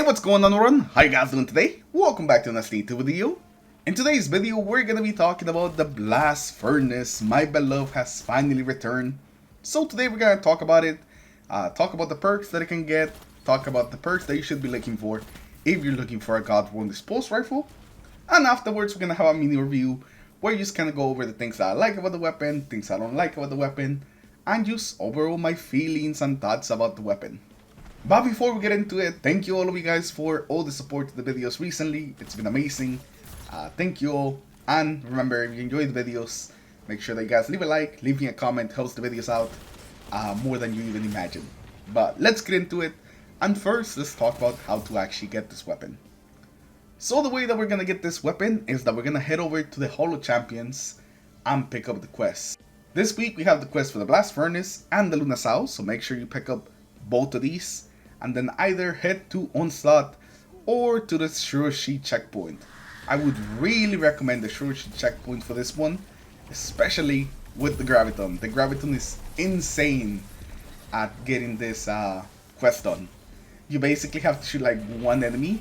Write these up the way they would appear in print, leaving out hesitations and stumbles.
Hey, what's going on, everyone? How you guys doing today? Welcome back to another YouTube video. In today's video, we're gonna be talking about the Blast Furnace. My beloved has finally returned. So today we're gonna talk about it, talk about the perks that it can get, talk about the perks that you should be looking for if you're looking for a God Worn Pulse Rifle. And afterwards, we're gonna have a mini review where you just kind of go over the things that I like about the weapon, things I don't like about the weapon, and just overall my feelings and thoughts about the weapon. But before we get into it, thank you all of you guys for all the support to the videos recently. It's been amazing. Thank you all. And remember, if you enjoy the videos, make sure that you guys leave a like, leave me a comment, helps the videos out more than you even imagine. But let's get into it. And first, let's talk about how to actually get this weapon. So the way that we're going to get this weapon is that we're going to head over to the Holo Champions and pick up the quest. This week we have the quest for the Blast Furnace and the Luna Sao, so make sure you pick up both of these. And then either head to Onslaught or to the Shiroshi checkpoint. I would really recommend the Shiroshi checkpoint for this one, especially with the Graviton. The Graviton is insane at getting this quest done. You basically have to shoot like one enemy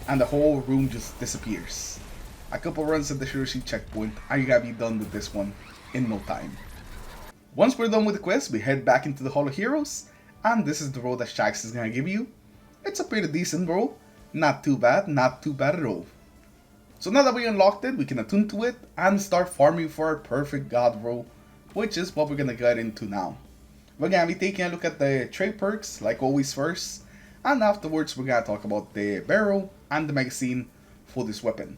and the whole room just disappears. A couple runs at the Shiroshi checkpoint and you gotta be done with this one in no time. Once we're done with the quest, we head back into the Holo Heroes. And this is the role that Shax is going to give you. It's a pretty decent role. Not too bad at all. So now that we unlocked it, we can attune to it and start farming for our perfect God role, which is what we're going to get into now. We're going to be taking a look at the trade perks, like always first. And afterwards, we're going to talk about the barrel and the magazine for this weapon.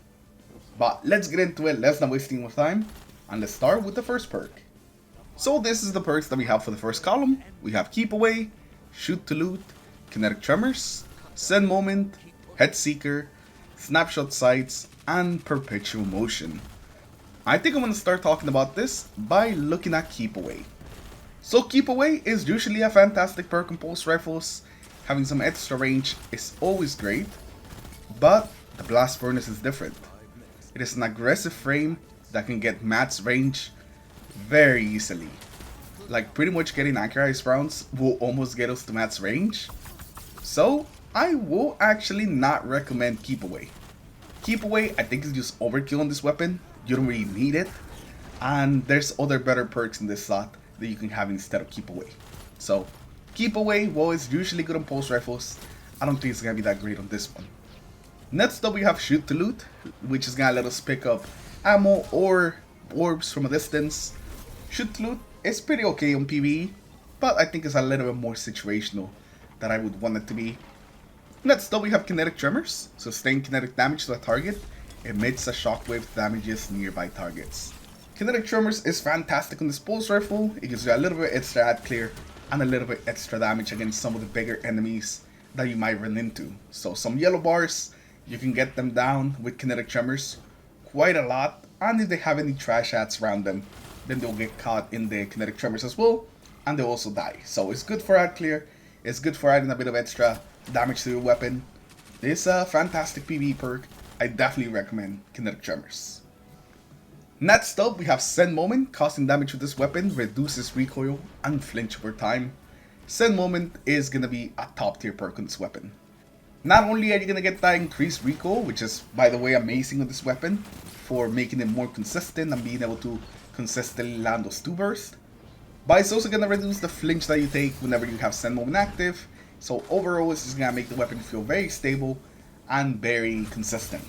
But let's get into it, let's not waste any more time. And let's start with the first perk. So this is the perks that we have for the first column. We have Keep Away, Shoot to Loot, Kinetic Tremors, Send Moment, Head Seeker, Snapshot Sights, and Perpetual Motion. I think I'm going to start talking about this by looking at Keep Away. So Keep Away is usually a fantastic perk on pulse rifles. Having some extra range is always great, but the Blast Furnace is different. It is an aggressive frame that can get max range very easily. Like pretty much getting accurate rounds will almost get us to max range. So I will actually not recommend Keep Away. Keep Away I think is just overkill on this weapon. You don't really need it. And there's other better perks in this slot that you can have instead of Keep Away. So Keep Away, well, it's usually good on pulse rifles. I don't think it's gonna be that great on this one. Next up we have Shoot to Loot, which is gonna let us pick up ammo or orbs from a distance. Shoot to Loot is pretty okay on PVE, but I think it's a little bit more situational than I would want it to be. Next up we have Kinetic Tremors. Sustain kinetic damage to a target, emits a shockwave that damages nearby targets. Kinetic Tremors is fantastic on this pulse rifle. It gives you a little bit extra ad clear and a little bit extra damage against some of the bigger enemies that you might run into. So some yellow bars, you can get them down with Kinetic Tremors quite a lot, and if they have any trash ads around them, then they'll get caught in the Kinetic Tremors as well, and they'll also die. So it's good for ad clear, it's good for adding a bit of extra damage to your weapon. It's a fantastic PvE perk. I definitely recommend Kinetic Tremors. Next up we have Send Moment. Causing damage with this weapon reduces recoil and flinch over time. Send Moment is going to be a top tier perk on this weapon. Not only are you going to get that increased recoil, which is by the way amazing on this weapon for making it more consistent and being able to consistently land those 2 bursts, but it's also going to reduce the flinch that you take whenever you have Send Moment active. So overall it's just going to make the weapon feel very stable and very consistent.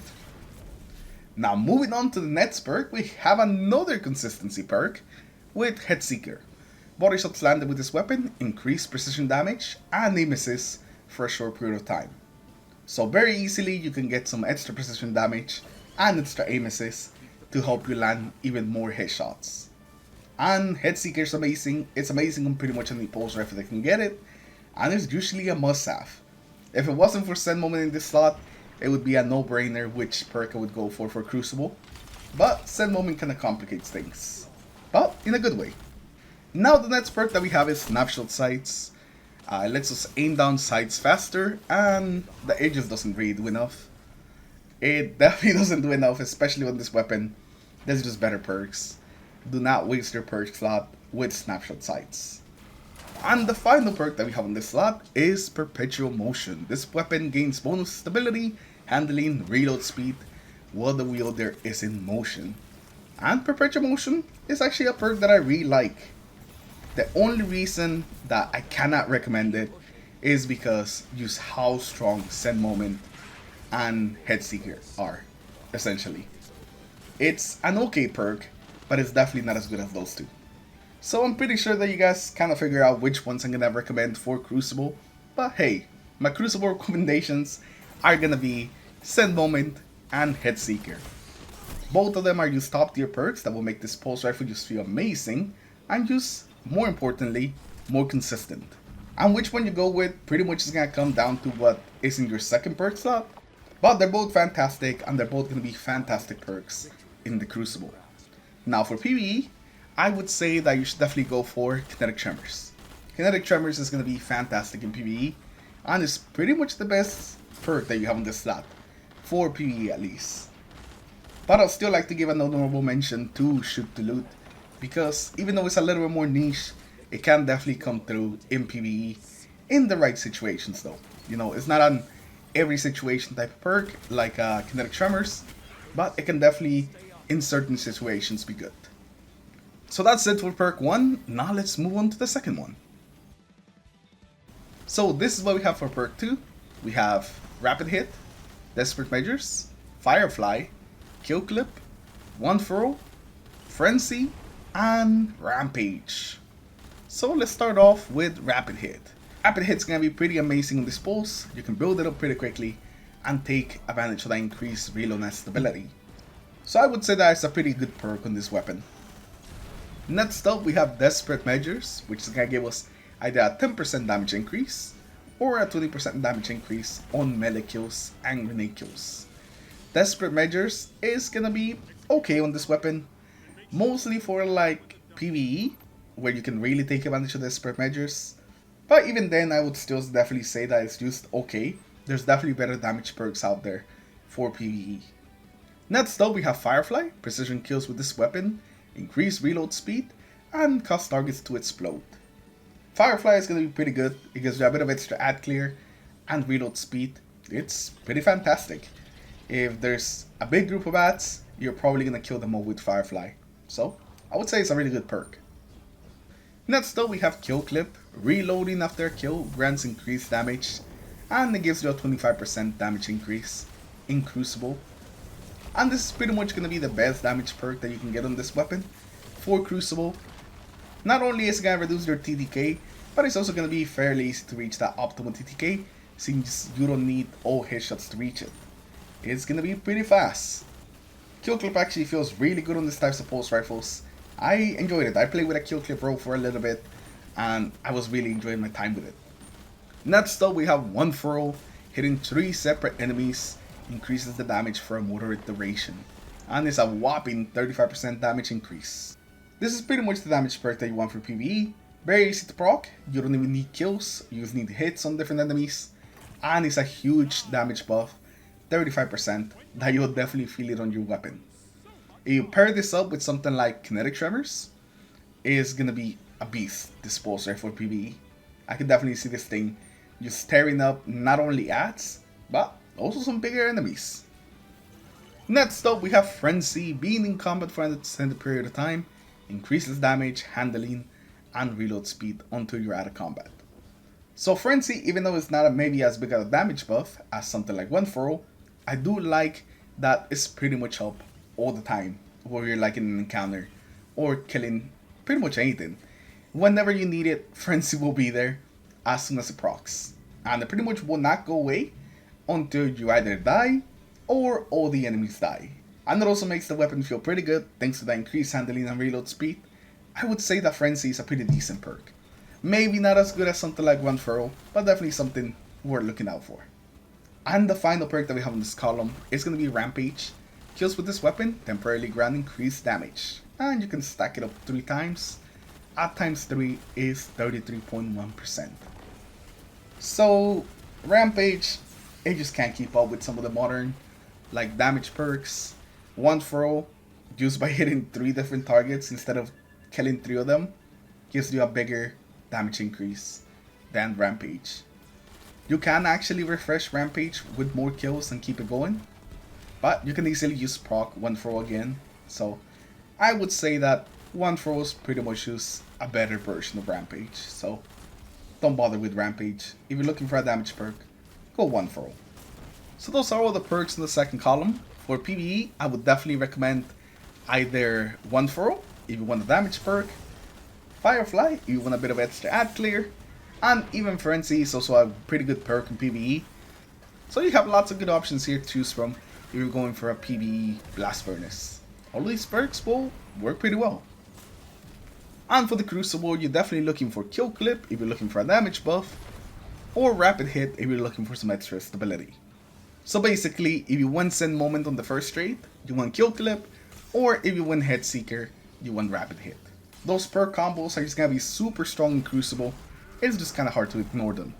Now moving on to the next perk, we have another consistency perk with Head Seeker. Body shots landed with this weapon increase precision damage and aim assist for a short period of time. So very easily you can get some extra precision damage and extra aim assist to help you land even more headshots. And Head Seeker is amazing. It's amazing on pretty much any pulse rifle that can get it, and it's usually a must-have. If it wasn't for Send Moment in this slot, it would be a no-brainer which perk I would go for Crucible. But Send Moment kind of complicates things, but in a good way. Now the next perk that we have is Snapshot Sights. It lets us aim down sights faster, and the edges doesn't really do enough. It definitely doesn't do enough, especially on this weapon. There's just better perks. Do not waste your perk slot with Snapshot Sights. And the final perk that we have on this slot is Perpetual Motion. This weapon gains bonus stability, handling, reload speed while the wielder is in motion. And Perpetual Motion is actually a perk that I really like. The only reason that I cannot recommend it is because just how strong Send Moment and Headseeker are, essentially. It's an okay perk, but it's definitely not as good as those two. So I'm pretty sure that you guys kind of figure out which ones I'm going to recommend for Crucible. But hey, my Crucible recommendations are going to be Send Moment and Headseeker. Both of them are just top tier perks that will make this pulse rifle just feel amazing and just, more importantly, more consistent. And which one you go with pretty much is going to come down to what is in your second perk slot. But they're both fantastic and they're both going to be fantastic perks in the Crucible. Now for PvE, I would say that you should definitely go for Kinetic Tremors. Kinetic Tremors is going to be fantastic in PvE, and it's pretty much the best perk that you have on this slot, for PvE at least. But I'd still like to give an honorable mention to Shoot to Loot, because even though it's a little bit more niche, it can definitely come through in PvE in the right situations though. You know, it's not an every situation type of perk like Kinetic Tremors, but it can definitely in certain situations be good. So that's it for perk 1, now let's move on to the second one. So this is what we have for perk 2. We have Rapid Hit, Desperate Measures, Firefly, Kill Clip, One Furrow, Frenzy, and Rampage. So let's start off with Rapid Hit. Rapid Hit's gonna be pretty amazing in this pulse. You can build it up pretty quickly and take advantage of that increased reload and stability. So I would say that it's a pretty good perk on this weapon. Next up, we have Desperate Measures, which is going to give us either a 10% damage increase or a 20% damage increase on melee kills and grenade kills. Desperate Measures is going to be okay on this weapon, mostly for like PvE, where you can really take advantage of Desperate Measures. But even then, I would still definitely say that it's just okay. There's definitely better damage perks out there for PvE. Next up, we have Firefly, precision kills with this weapon, increase reload speed, and cause targets to explode. Firefly is going to be pretty good. It gives you a bit of extra ad clear and reload speed. It's pretty fantastic. If there's a big group of ads, you're probably going to kill them all with Firefly. So, I would say it's a really good perk. Next up, we have Kill Clip. Reloading after a kill grants increased damage, and it gives you a 25% damage increase in Crucible. And this is pretty much going to be the best damage perk that you can get on this weapon for Crucible. Not only is it going to reduce your TTK, but it's also going to be fairly easy to reach that optimal TTK, since you don't need all headshots to reach it. It's going to be pretty fast. Kill Clip actually feels really good on this type of pulse rifles. I enjoyed it. I played with a Kill Clip roll for a little bit, and I was really enjoying my time with it. Next up, we have One Furrow, hitting 3 separate enemies increases the damage for a moderate duration, and it's a whopping 35% damage increase. This is pretty much the damage perk that you want for PvE. Very easy to proc, you don't even need kills, you just need hits on different enemies, and it's a huge damage buff, 35%, that you'll definitely feel it on your weapon. If you pair this up with something like Kinetic Tremors, it's gonna be a beast, this pulse rifle for PvE. I can definitely see this thing just tearing up not only ads, but also some bigger enemies. Next up, we have Frenzy. Being in combat for an extended period of time increases damage, handling, and reload speed until you're out of combat. So Frenzy, even though it's not maybe as big of a damage buff as something like One Furrow, I do like that it's pretty much up all the time, where you're like in an encounter or killing pretty much anything. Whenever you need it, Frenzy will be there as soon as it procs, and it pretty much will not go away until you either die or all the enemies die. And it also makes the weapon feel pretty good thanks to the increased handling and reload speed. I would say that Frenzy is a pretty decent perk. Maybe not as good as something like One Furrow, but definitely something worth looking out for. And the final perk that we have in this column is going to be Rampage. Kills with this weapon temporarily grant increased damage, and you can stack it up 3 times. At times 3 is 33.1%. So Rampage, it just can't keep up with some of the modern like damage perks. One Furrow, used by hitting 3 different targets instead of killing 3 of them, gives you a bigger damage increase than Rampage. You can actually refresh Rampage with more kills and keep it going, but you can easily use proc 1 for again. So I would say that 1 for is pretty much just a better version of Rampage. So don't bother with Rampage. If you're looking for a damage perk, go 1 for. So those are all the perks in the second column. For PvE, I would definitely recommend either 1 for if you want a damage perk, Firefly if you want a bit of extra ad clear, and even Frenzy is also a pretty good perk in PvE. So you have lots of good options here to choose from if you're going for a PvE Blast Furnace. All these perks will work pretty well. And for the Crucible, you're definitely looking for Kill Clip if you're looking for a damage buff, or Rapid Hit if you're looking for some extra stability. So basically, if you want Send Moment on the first trade, you want Kill Clip, or if you want Head Seeker, you want Rapid Hit. Those perk combos are just gonna be super strong in Crucible. It's just kinda hard to ignore them.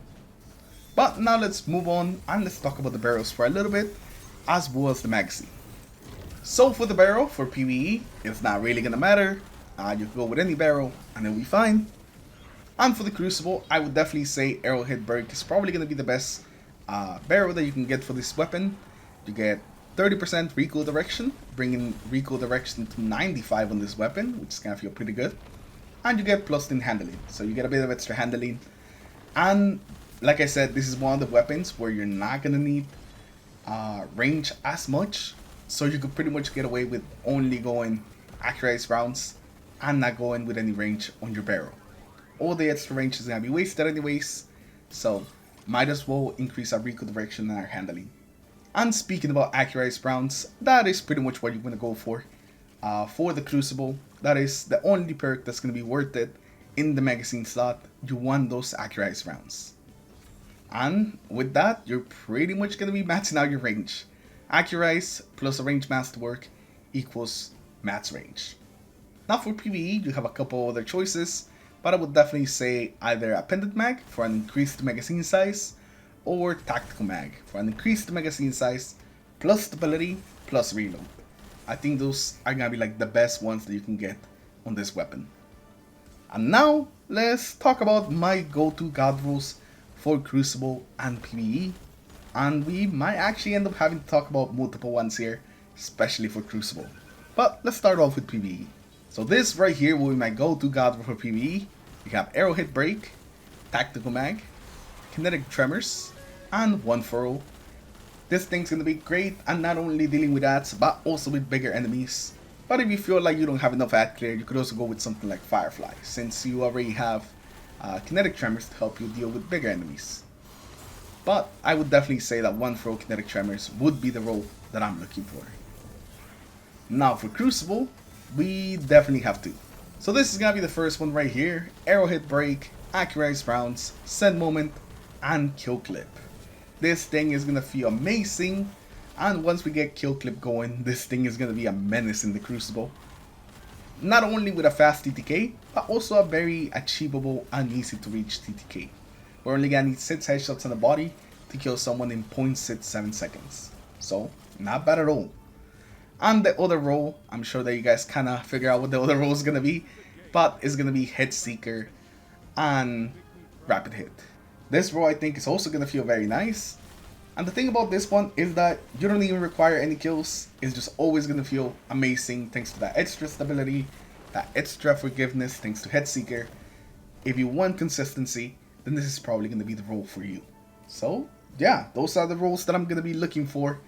But now let's move on and let's talk about the barrels for a little bit, as well as the magazine. So for the barrel, for PvE, it's not really gonna matter. You can go with any barrel and it'll be fine. And for the Crucible, I would definitely say Arrowhead Break is probably gonna be the best barrel that you can get for this weapon. You get 30% recoil direction, bringing recoil direction to 95 on this weapon, which is gonna feel pretty good. And you get plus in handling, so you get a bit of extra handling. And like I said, this is one of the weapons where you're not gonna need range as much, so you could pretty much get away with only going accurized rounds and not going with any range on your barrel. All the extra range is gonna be wasted anyways, so might as well increase our recoil direction and our handling. And speaking about accurized rounds, that is pretty much what you're gonna go for. For the Crucible, that is the only perk that's gonna be worth it in the magazine slot. You want those accurized rounds. And with that, you're pretty much gonna be maxing out your range. Accurize plus a range masterwork equals max range. Now for PvE, you have a couple other choices, but I would definitely say either a pendant mag for an increased magazine size, or tactical mag for an increased magazine size plus stability plus reload. I think those are gonna be like the best ones that you can get on this weapon. And now let's talk about my go-to god rules for Crucible and PvE, and we might actually end up having to talk about multiple ones here, especially for Crucible. But let's start off with PvE. So this right here will be my go-to god rule for PvE. You have Arrowhead Break, Tactical Mag, Kinetic Tremors, and 1 for. This thing's gonna be great, and not only dealing with ads, but also with bigger enemies. But if you feel like you don't have enough ad clear, you could also go with something like Firefly, since you already have Kinetic Tremors to help you deal with bigger enemies. But I would definitely say that 1 for Kinetic Tremors would be the role that I'm looking for. Now for Crucible, we definitely have 2. So this is gonna be the first one right here: Arrowhead Break, Accurized Rounds, Send Moment, and Kill Clip. This thing is gonna feel amazing, and once we get Kill Clip going, this thing is gonna be a menace in the Crucible. Not only with a fast TTK, but also a very achievable and easy to reach TTK. We're only gonna need 6 headshots on the body to kill someone in 0.67 seconds. So, not bad at all. And the other role, I'm sure that you guys kinda figure out what the other role is gonna be, but it's gonna be Head Seeker and Rapid Hit. This role I think is also gonna feel very nice. And the thing about this one is that you don't even require any kills. It's just always gonna feel amazing thanks to that extra stability, that extra forgiveness thanks to Head Seeker. If you want consistency, then this is probably gonna be the role for you. So yeah, those are the roles that I'm gonna be looking for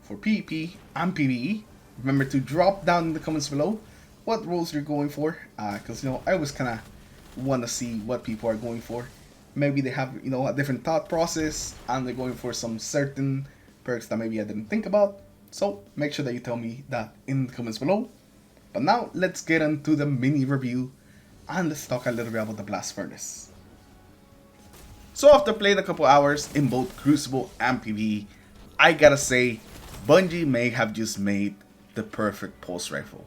PvP and PvE. Remember to drop down in the comments below what roles you're going for, because you know, I always kind of want to see what people are going for. Maybe they have, you know, a different thought process and they're going for some certain perks that maybe I didn't think about. So make sure that you tell me that in the comments below. But now let's get into the mini review and let's talk a little bit about the Blast Furnace. So after playing a couple hours in both Crucible and PvE, I gotta say Bungie may have just made the perfect pulse rifle.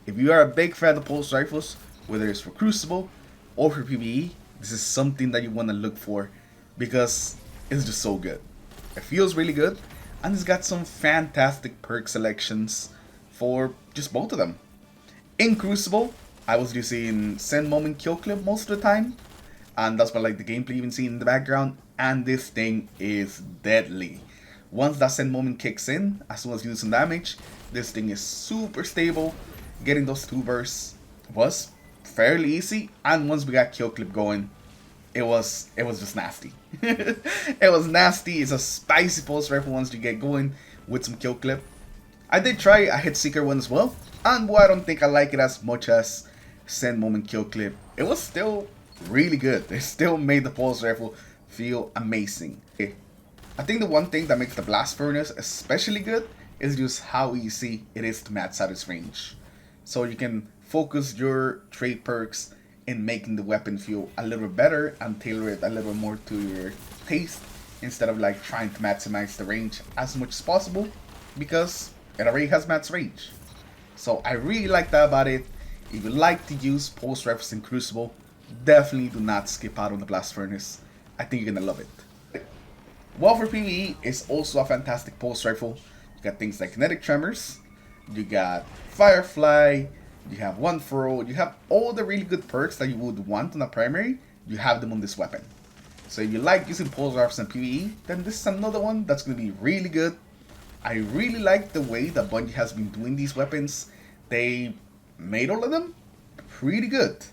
If you are a big fan of pulse rifles, whether it's for Crucible or for PvE, this is something that you want to look for because it's just so good. It feels really good, and it's got some fantastic perk selections for just both of them. In Crucible, I was using Send Moment Kill Clip most of the time. and that's what like the gameplay you can see in the background. And this thing is deadly. Once that send moment kicks in, as soon as you do some damage, this thing is super stable. Getting those 2 bursts was fairly easy, and once we got kill clip going, it was just nasty. It was nasty. It's a spicy pulse rifle once you get going with some kill clip. I did try a hit seeker one as well, and boy, I don't think I like it as much as send moment kill clip. It was still really good. It still made the pulse rifle feel amazing. I think the one thing that makes the blast furnace especially good is just how easy it is to max out its range. So you can focus your trait perks in making the weapon feel a little better and tailor it a little more to your taste, instead of like trying to maximize the range as much as possible, because it already has max range. So I really like that about it. If you like to use pulse rifles in Crucible, definitely do not skip out on the blast furnace. I think you're gonna love it. Well, for PvE, it's also a fantastic pulse rifle. You got things like kinetic tremors, you got Firefly, you have one throw, you have all the really good perks that you would want on a primary, you have them on this weapon. So if you like using pulse rifles in PvE, then this is another one that's going to be really good. I really like the way that Bungie has been doing these weapons. They made all of them pretty good.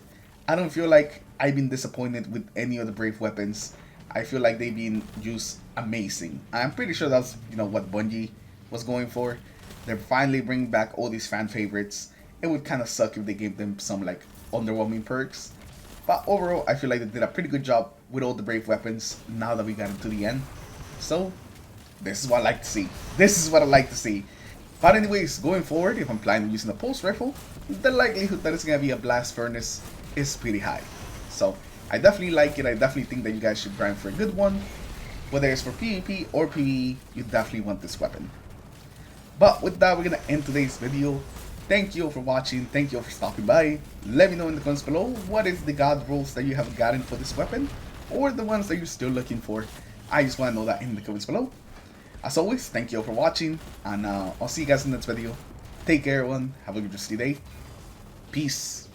I don't feel like I've been disappointed with any of the Brave weapons. I feel like they've been used amazing. I'm pretty sure that's what Bungie was going for. They're finally bringing back all these fan favorites. It would kind of suck if they gave them some like underwhelming perks. But overall, I feel like they did a pretty good job with all the Brave weapons now that we got into the end. So this is what I like to see. This is what I like to see. But anyways, going forward, if I'm planning on using a pulse rifle, the likelihood that it's going to be a blast furnace is pretty high. So I definitely like it. I definitely think that you guys should grind for a good one. Whether it's for PvP or PvE, you definitely want this weapon. But with that, we're going to end today's video. Thank you all for watching. Thank you all for stopping by. Let me know in the comments below what is the god rolls that you have gotten for this weapon, or the ones that you're still looking for. I just want to know that in the comments below. As always, thank you all for watching, and I'll see you guys in the next video. Take care, everyone. Have a good rest of your day. Peace.